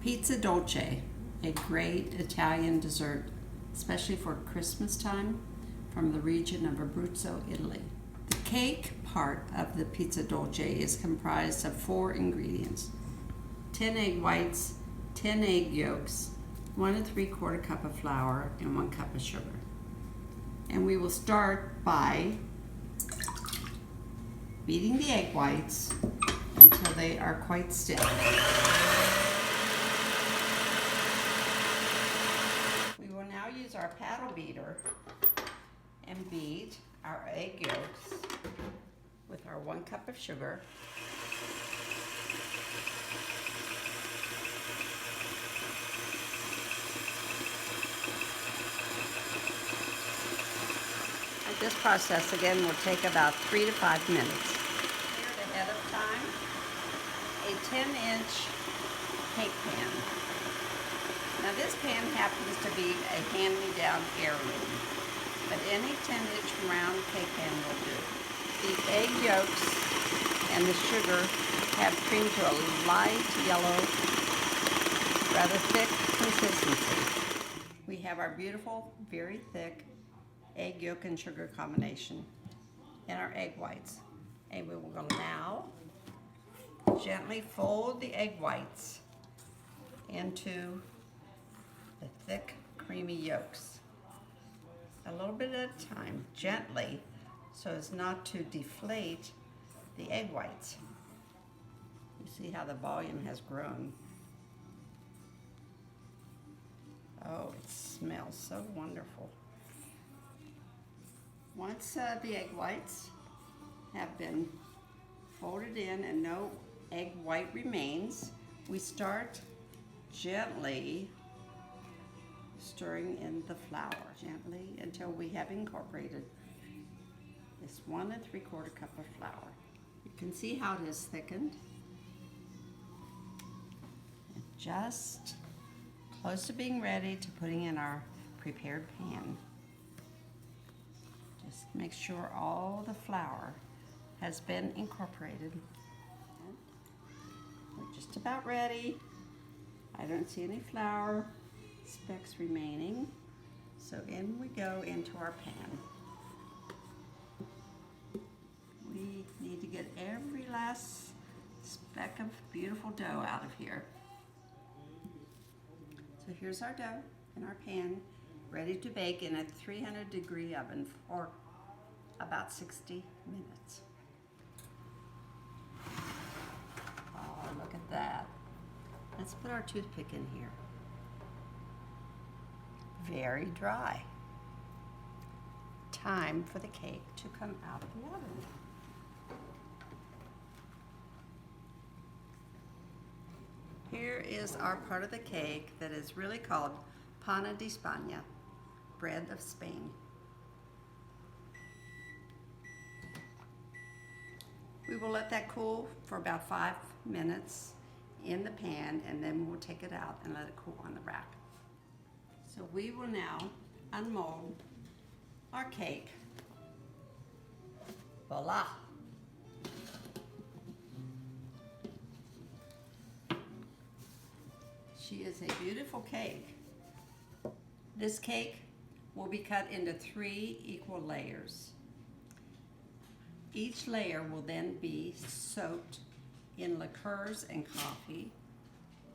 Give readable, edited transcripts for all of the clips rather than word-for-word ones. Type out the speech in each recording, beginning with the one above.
Pizza.Dolce, a great Italian dessert, especially for Christmas time, from the region of Abruzzo, Italy. The cake part of the Pizza.Dolce is comprised of 4 ingredients: 10 egg whites, 10 egg yolks, 1 3/4 cup of flour, and 1 cup of sugar. And we will start by beating the egg whites until they are quite stiff. We will now use our paddle beater and beat our egg yolks with our 1 cup of sugar. This process again will take about 3 to 5 minutes. Prepared ahead of time a 10-inch cake pan. Now this pan happens to be a hand-me-down heirloom, but any 10-inch round cake pan will do. The egg yolks and the sugar have creamed to a light yellow, rather thick consistency. We have our beautiful, very thick egg yolk and sugar combination and our egg whites. And we will now gently fold the egg whites into the thick, creamy yolks. A little bit at a time, gently, so as not to deflate the egg whites. You see how the volume has grown. Oh, it smells so wonderful. Once the egg whites have been folded in and no egg white remains, we start gently stirring in the flour, gently until we have incorporated this 1 3/4 cup of flour. You can see how it has thickened. And just close to being ready to putting in our prepared pan. Just make sure all the flour has been incorporated. We're just about ready. I don't see any flour specks remaining. So in we go into our pan. We need to get every last speck of beautiful dough out of here. So here's our dough in our pan, ready to bake in a 300-degree oven for about 60 minutes. Oh, look at that. Let's put our toothpick in here. Very dry. Time for the cake to come out of the oven. Here is our part of the cake that is really called Pana di Spagna, bread of Spain. We will let that cool for about 5 minutes in the pan, and then we'll take it out and let it cool on the rack. So we will now unmold our cake. Voila! She is a beautiful cake. This cake will be cut into 3 equal layers. Each layer will then be soaked in liqueurs and coffee.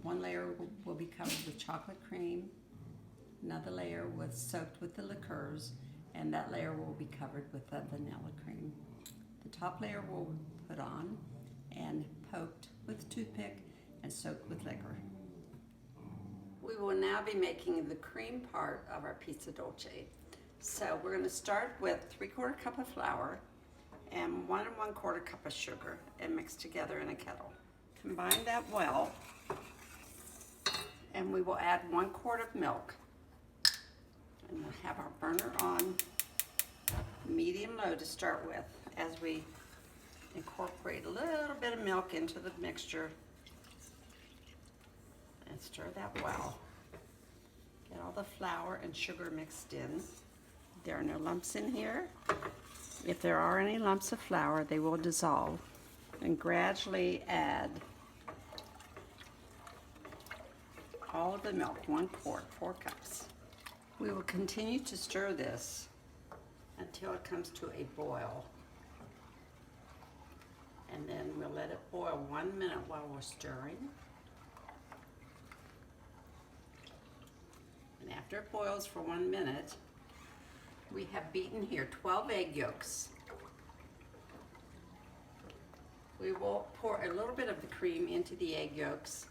One layer will be covered with chocolate cream. Another layer was soaked with the liqueurs, and that layer will be covered with the vanilla cream. The top layer will be put on and poked with a toothpick and soaked with liquor. We will now be making the cream part of our Pizza.Dolce. So we're going to start with 3/4 cup of flour and 1 1/4 cup of sugar and mix together in a kettle. Combine that well, and we will add 1 quart of milk. And we'll have our burner on medium-low to start with as we incorporate a little bit of milk into the mixture and stir that well. Get all the flour and sugar mixed in. There are no lumps in here. If there are any lumps of flour, they will dissolve. And gradually add all of the milk, 1 quart, 4 cups. We will continue to stir this until it comes to a boil. And then we'll let it boil 1 minute while we're stirring. And after it boils for 1 minute, we have beaten here 12 egg yolks. We will pour a little bit of the cream into the egg yolks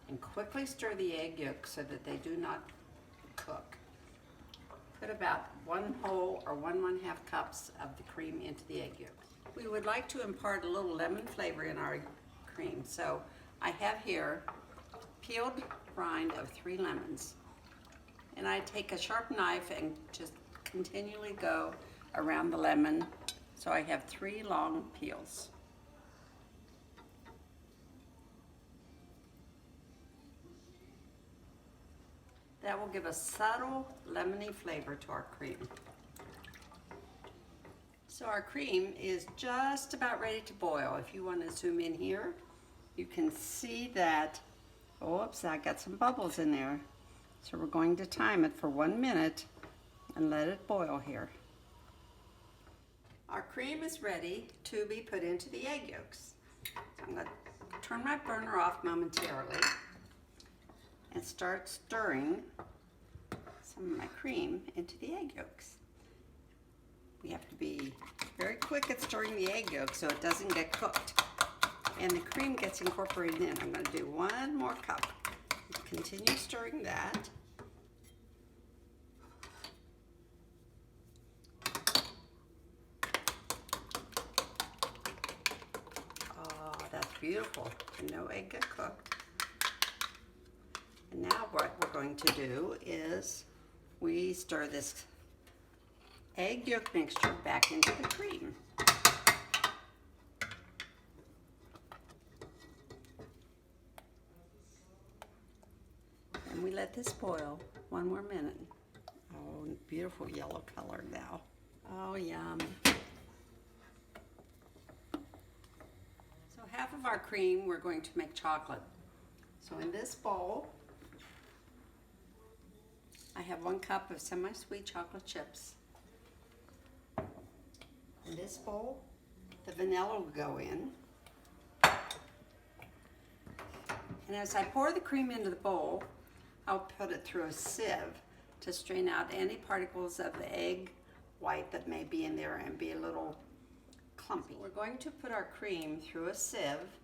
and quickly stir the egg yolks so that they do not cook. Put about 1 whole or 1/2 cups of the cream into the egg yolks. We would like to impart a little lemon flavor in our cream, so I have here peeled rind of 3 lemons. And I take a sharp knife and just continually go around the lemon, so I have 3 long peels. That will give a subtle lemony flavor to our cream. So our cream is just about ready to boil. If you want to zoom in here, you can see that, oops, I got some bubbles in there. So we're going to time it for 1 minute and let it boil here. Our cream is ready to be put into the egg yolks. So I'm going to turn my burner off momentarily and start stirring some of my cream into the egg yolks. We have to be very quick at stirring the egg yolk so it doesn't get cooked and the cream gets incorporated in. I'm going to do 1 more cup. Continue stirring that. Oh, that's beautiful. No egg got cooked. And now what we're going to do is we stir this egg yolk mixture back into the cream. And we let this boil 1 more minute. Oh, beautiful yellow color now. Oh, yum. So half of our cream we're going to make chocolate. So in this bowl, I have 1 cup of semi-sweet chocolate chips. In this bowl, the vanilla will go in. And as I pour the cream into the bowl, I'll put it through a sieve to strain out any particles of the egg white that may be in there and be a little clumpy. So we're going to put our cream through a sieve,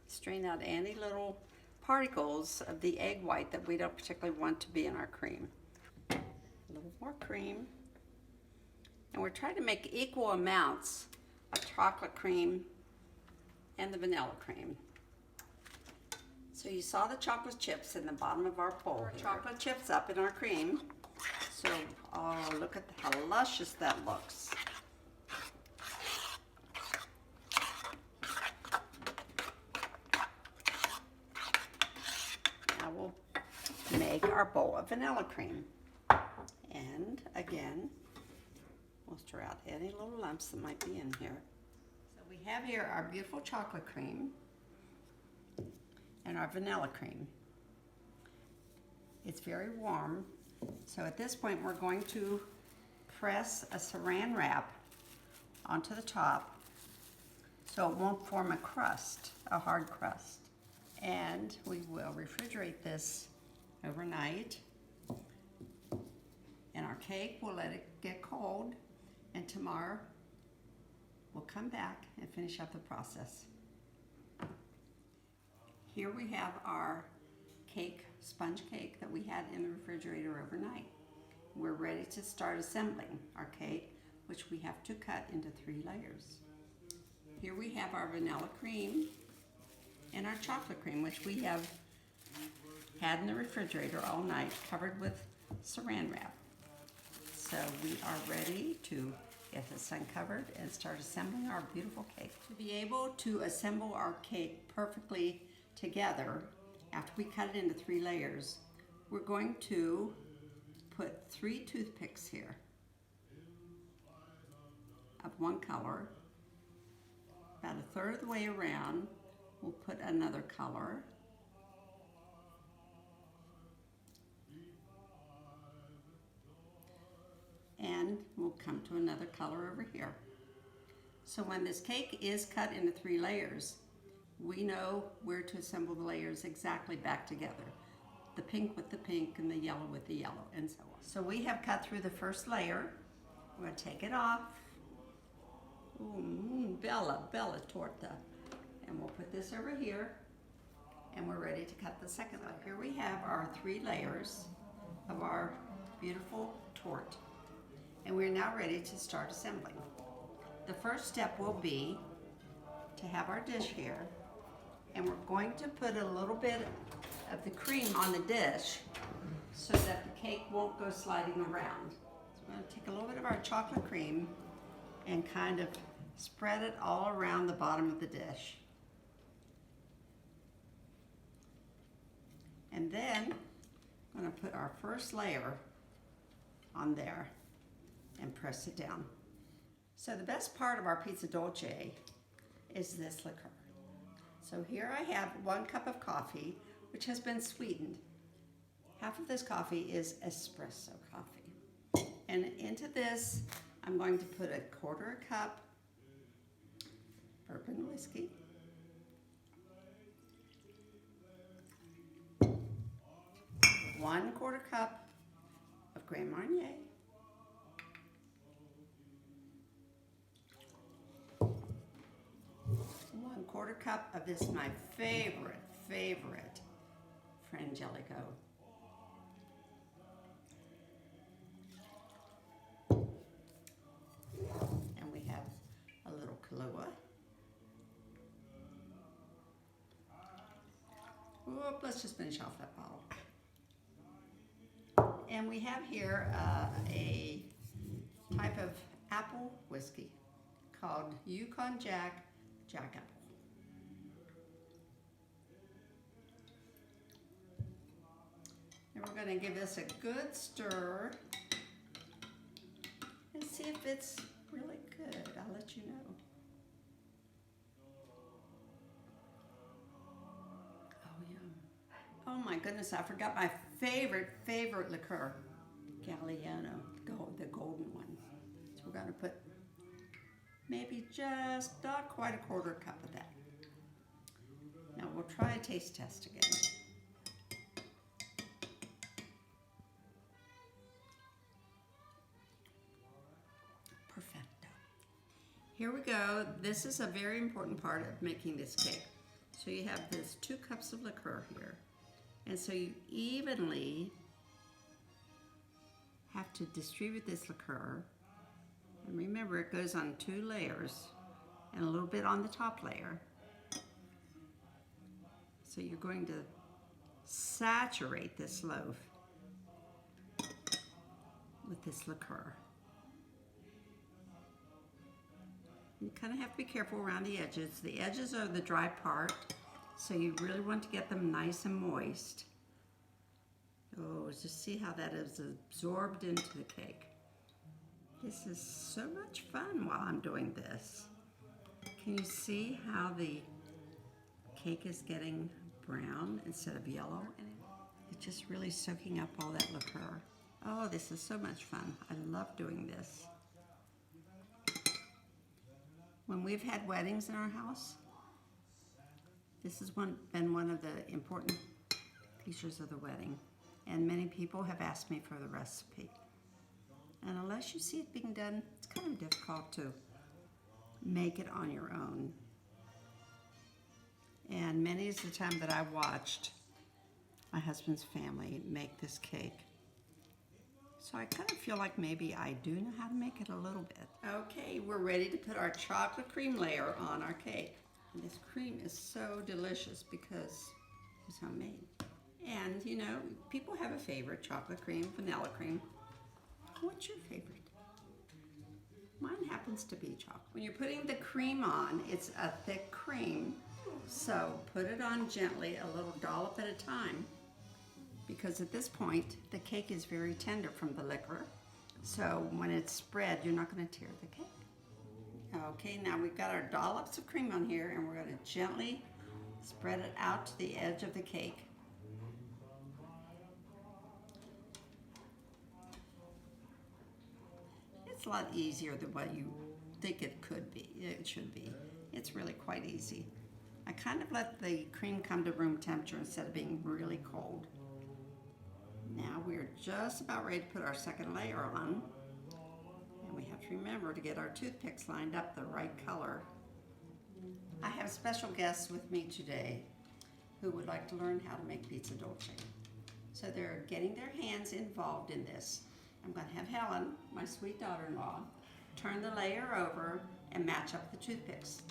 strain out any little particles of the egg white that we don't particularly want to be in our cream. A little more cream. And we're trying to make equal amounts of chocolate cream and the vanilla cream. So you saw the chocolate chips in the bottom of our bowl. Our chocolate chips up in our cream. So, oh, look at how luscious that looks. Now we'll make our bowl of vanilla cream. And again, we'll stir out any little lumps that might be in here. So we have here our beautiful chocolate cream and our vanilla cream. It's very warm, so at this point we're going to press a saran wrap onto the top so it won't form a crust, a hard crust. And we will refrigerate this overnight, and our cake, we'll let it get cold, and tomorrow we'll come back and finish up the process. Here we have our cake, sponge cake that we had in the refrigerator overnight. We're ready to start assembling our cake, which we have to cut into 3 layers. Here we have our vanilla cream and our chocolate cream, which we have had in the refrigerator all night, covered with saran wrap. So we are ready to get this uncovered and start assembling our beautiful cake. To be able to assemble our cake perfectly together, after we cut it into 3 layers, we're going to put 3 toothpicks here of one color, about 1/3 of the way around, we'll put another color. And we'll come to another color over here. So when this cake is cut into 3 layers, we know where to assemble the layers exactly back together. The pink with the pink and the yellow with the yellow, and so on. So we have cut through the first layer. We're going to take it off. Ooh, bella torta. And we'll put this over here, and we're ready to cut the second layer. Here we have our 3 layers of our beautiful torte. And we're now ready to start assembling. The first step will be to have our dish here, and we're going to put a little bit of the cream on the dish so that the cake won't go sliding around. So we're going to take a little bit of our chocolate cream and kind of spread it all around the bottom of the dish. And then I'm going to put our first layer on there and press it down. So the best part of our Pizza.Dolce is this liqueur. So here I have 1 cup of coffee, which has been sweetened. Half of this coffee is espresso coffee. And into this, I'm going to put 1/4 cup bourbon whiskey. 1/4 cup of Grand Marnier. 1/4 cup of this, my favorite Frangelico. And we have a little Kahlua. Whoop, let's just finish off that bottle. And we have here a type of apple whiskey called Yukon Jack Apple. And we're going to give this a good stir and see if it's really good. I'll let you know. Oh, yum. Oh my goodness, I forgot my favorite liqueur, Galliano, the golden one. So we're going to put maybe just not quite 1/4 cup of that. Now we'll try a taste test again. Perfecto. Here we go. This is a very important part of making this cake. So you have this 2 cups of liqueur here. And so you evenly have to distribute this liqueur. And remember, it goes on 2 layers and a little bit on the top layer. So you're going to saturate this loaf with this liqueur. You kind of have to be careful around the edges. The edges are the dry part, so you really want to get them nice and moist. Oh, just see how that is absorbed into the cake. This is so much fun while I'm doing this. Can you see how the cake is getting brown instead of yellow? And it's just really soaking up all that liqueur. Oh, this is so much fun. I love doing this. When we've had weddings in our house, this has been one of the important features of the wedding. And many people have asked me for the recipe. And unless you see it being done, it's kind of difficult to make it on your own. And many is the time that I watched my husband's family make this cake. So I kind of feel like maybe I do know how to make it a little bit. Okay, we're ready to put our chocolate cream layer on our cake. And this cream is so delicious because it's homemade. And you know, people have a favorite: chocolate cream, vanilla cream. What's your favorite? Mine happens to be chocolate. When you're putting the cream on, it's a thick cream, so put it on gently, a little dollop at a time, because at this point, the cake is very tender from the liquor. So when it's spread, you're not going to tear the cake. Okay, now we've got our dollops of cream on here, and we're going to gently Spread it out to the edge of the cake. It's a lot easier than what you think it could be. It should be. It's really quite easy. I kind of let the cream come to room temperature instead of being really cold. Now we're just about ready to put our second layer on. And we have to remember to get our toothpicks lined up the right color. I have special guests with me today who would like to learn how to make Pizza.Dolce. So they're getting their hands involved in this. I'm going to have Helen, my sweet daughter-in-law, turn the layer over and match up the toothpicks.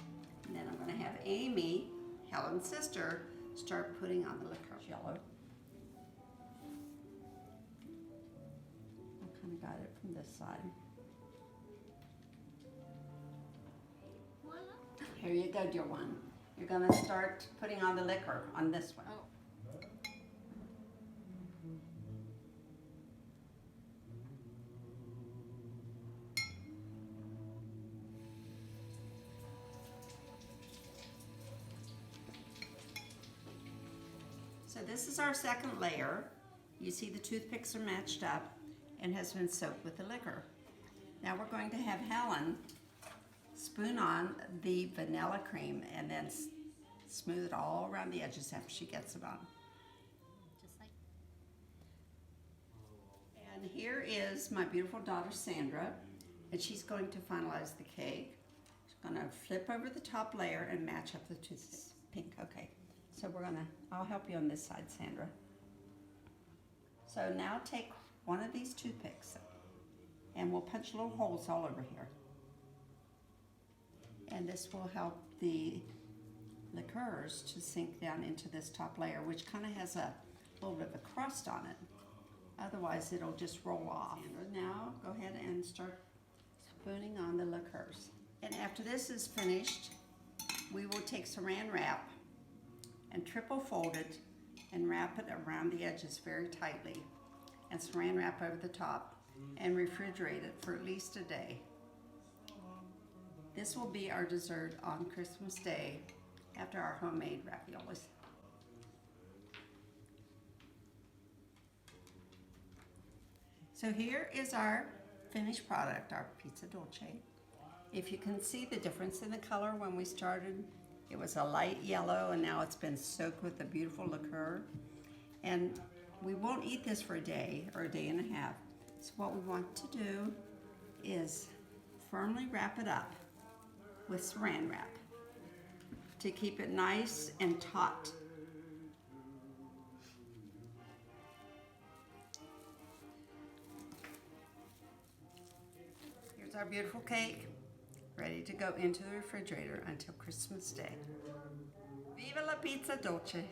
And then I'm going to have Amy, Helen's sister, start putting on the liquor. Yellow. I kind of got it from this side. Here you go, dear one. You're going to start putting on the liquor on this one. Oh. So this is our second layer. You see the toothpicks are matched up and has been soaked with the liquor. Now we're going to have Helen spoon on the vanilla cream and then smooth it all around the edges after she gets it on. Just like. And here is my beautiful daughter Sandra, and she's going to finalize the cake. She's going to flip over the top layer and match up the toothpicks. Pink, okay. So I'll help you on this side, Sandra. So now take one of these toothpicks and we'll punch little holes all over here. And this will help the liqueurs to sink down into this top layer, which kind of has a little bit of a crust on it. Otherwise, it'll just roll off. Sandra, now go ahead and start spooning on the liqueurs. And after this is finished, we will take saran wrap and triple fold it and wrap it around the edges very tightly and saran wrap over the top and refrigerate it for at least a day. This will be our dessert on Christmas Day after our homemade raviolis. So here is our finished product, our Pizza.Dolce. If you can see the difference in the color when we started, it was a light yellow and now it's been soaked with a beautiful liqueur. And we won't eat this for a day or a day and a half. So what we want to do is firmly wrap it up with saran wrap to keep it nice and taut. Here's our beautiful cake, ready to go into the refrigerator until Christmas Day. Viva la Pizza.Dolce!